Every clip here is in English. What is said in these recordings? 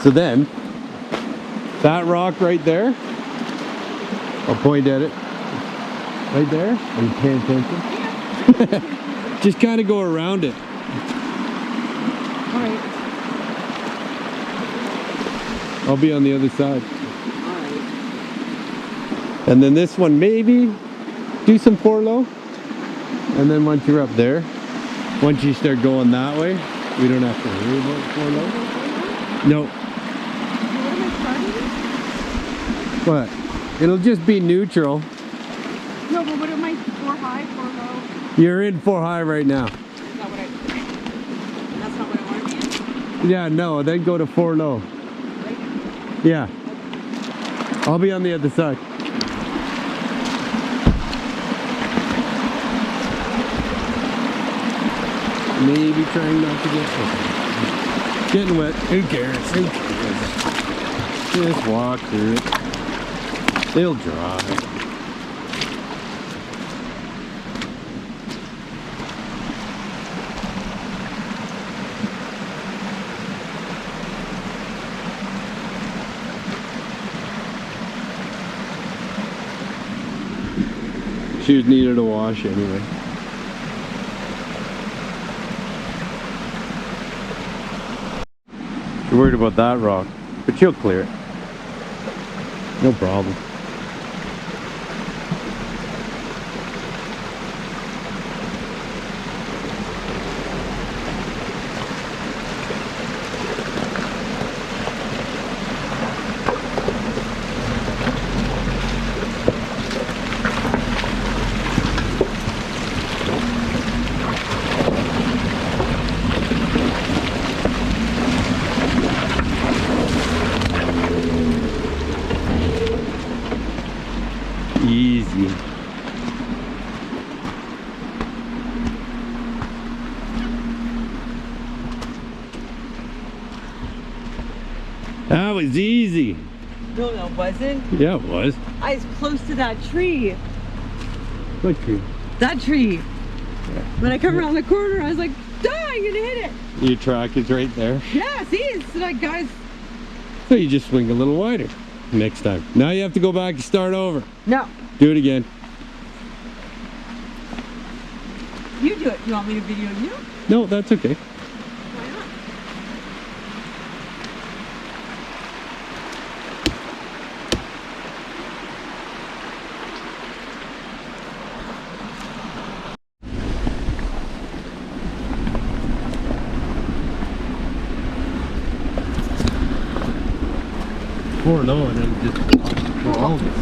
So then, that rock right there, I'll point at it. Right there. Are you paying attention? Just kind of go around it. Alright. I'll be on the other side. Alright. And then this one, maybe do some 4 low. And then once you're up there, once you start going that way, we don't have to worry about 4 low. No. What? It'll just be neutral. No, but what am I? 4 high, 4 low? You're in 4 high right now. Is that what that's not what I want to be in? Yeah, no, then go to 4 low. Right? Yeah. I'll be on the other side. Maybe trying not to get wet. Getting wet. Who cares? Who cares? Just walk through it. They'll dry. Shoes needed a wash anyway. You're worried about that rock, but you'll clear it. No problem. Easy. That was easy. No, that wasn't. Yeah, it was. I was close to that tree. What tree? That tree. When I come around the corner, I was like, "Duh, I'm gonna hit it." Your track is right there. Yeah, see, it's like, guys. So you just swing a little wider next time. Now you have to go back and start over. No, Do it again. you do it. You want me to video you? No, that's okay. Why not? Pour low and then just for all of us.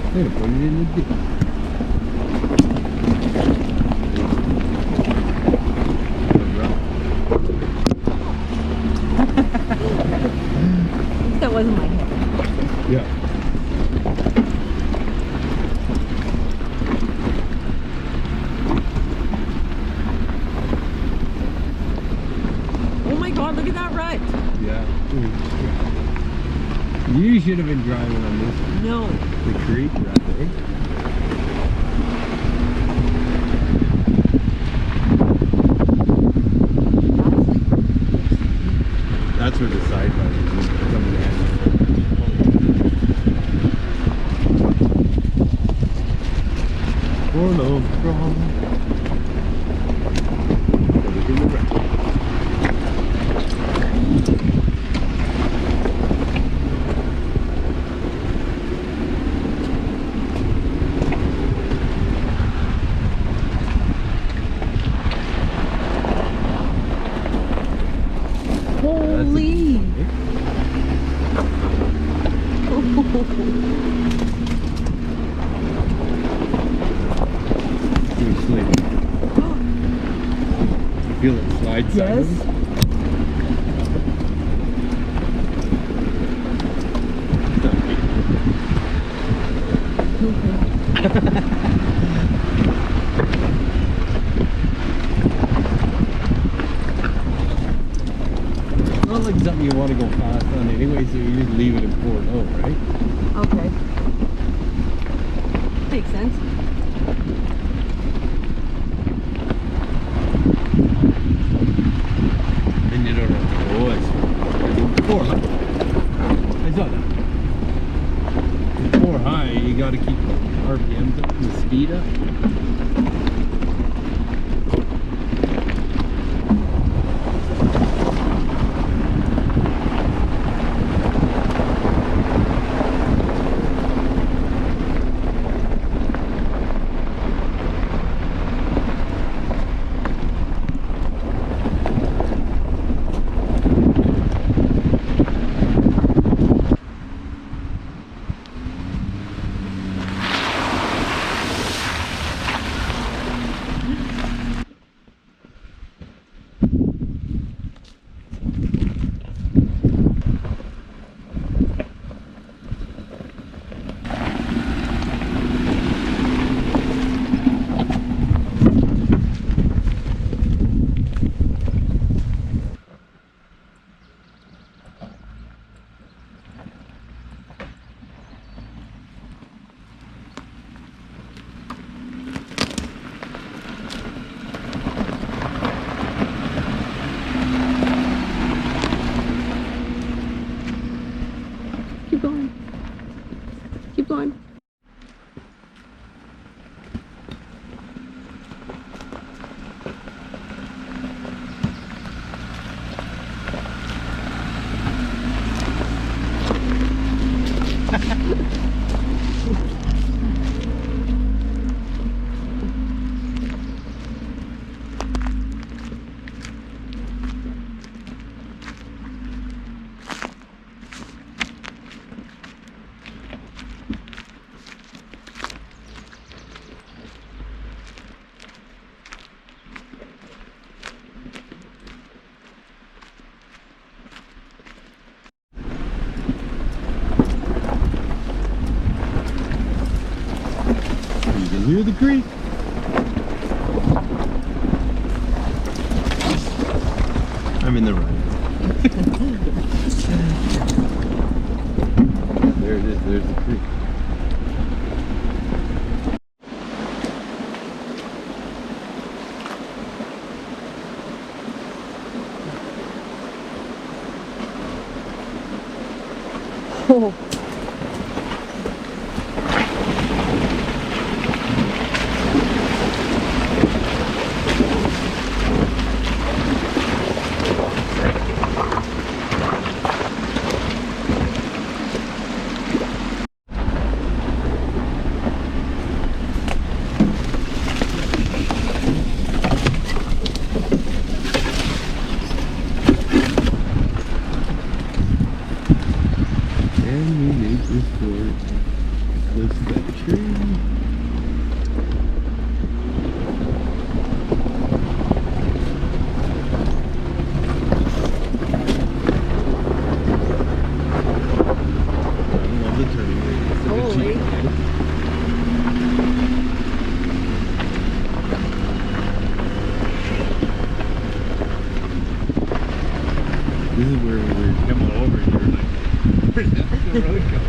I'm gonna put it in the dip. That wasn't my head. Yeah. Oh my God, look at that rut. Yeah. You should have been driving on this. No. The creek right there. That's where the side bar is coming in. Oh no, wrong. Holy. Feel it slide Yes. sideways? Not like something you want to go fast on anyway, so you just leave it in 4 low, right? Okay. Makes sense. Then you don't have You can hear the creek. I'm in the right. There it is, there's the creek. Oh. And we make this fort. Lifts that tree. I love the turning radius of the Holy. Jeep. This is where we were coming over and you were like, where's that the road going?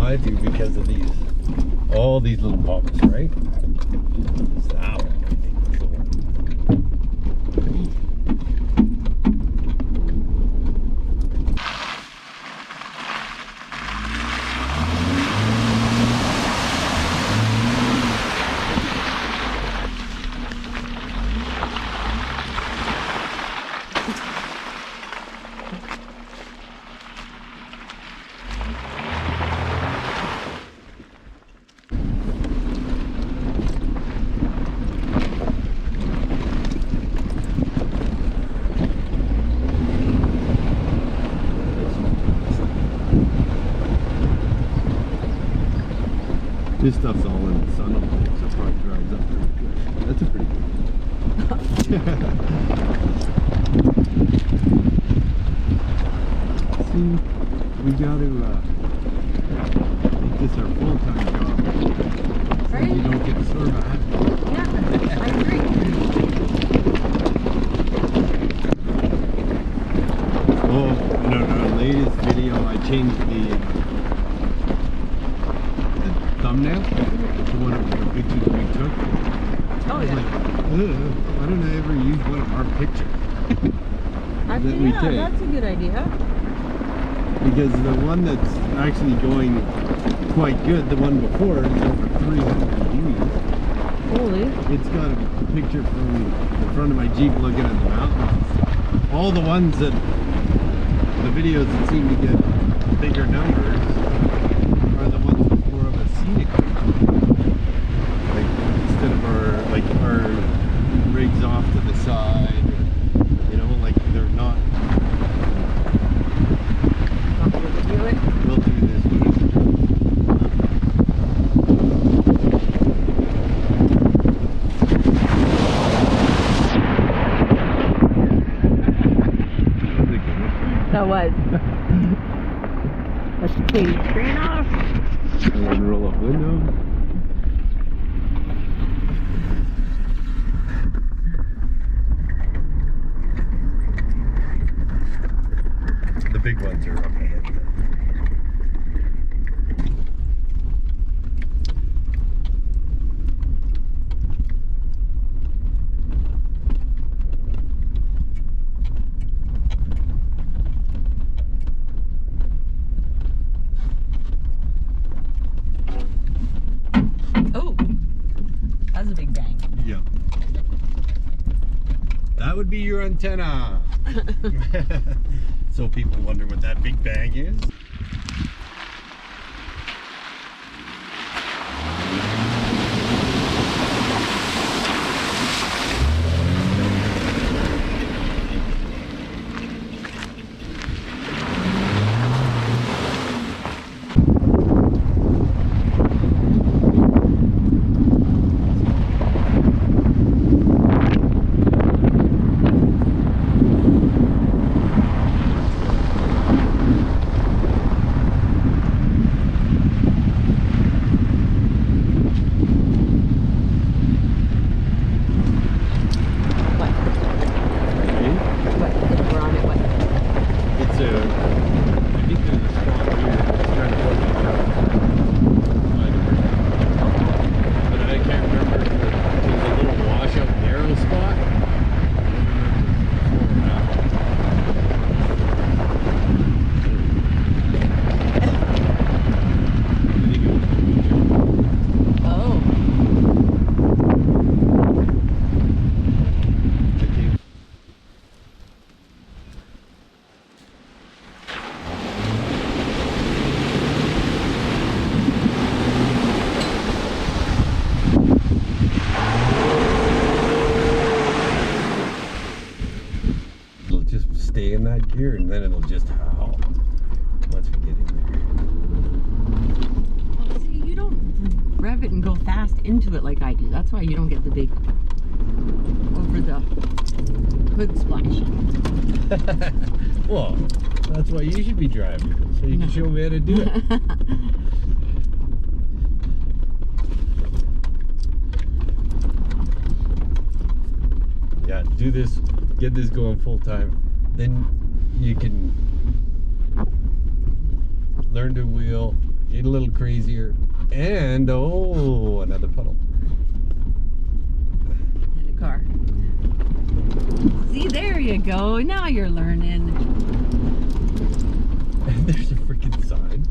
I do because of these, all these little bumps, right? So that one, I think, was the one. This stuff's all in the sun over there, so it probably dries up pretty good. That's a pretty good one. See, we got to make this our full-time job. So Right? you don't get sore bad. Yeah, I agree. Oh, in our latest video, I changed the thumbnail to one of the pictures we took. Oh, I was yeah. like, why don't I ever use one of our pictures? that we Yeah, take? that's a good idea. Because the one that's actually going quite good, the one before, is over 300 views. Holy. It's got a picture from the front of my Jeep looking at the mountains. All the ones that, the videos that seem to get bigger numbers are the ones with more of a scenic look. Like instead of our rigs off to the side, you know, like they're not. We'll do this one. That was. Let's clean the screen off. And then roll up window. The big ones are up ahead. Oh, that was a big bang. Yeah. That would be your antenna. So people wonder what that big bang is. Stay in that gear and then it'll just howl once we get in there. Well, see, you don't rev it and go fast into it like I do. That's why you don't get the big over the hood splash. Well, that's why you should be driving, so you can show me how to do it. Yeah, do this, get this going full time. Then you can learn to wheel, get a little crazier, and oh, another puddle. And a car. See, there you go. Now you're learning. And there's a freaking sign.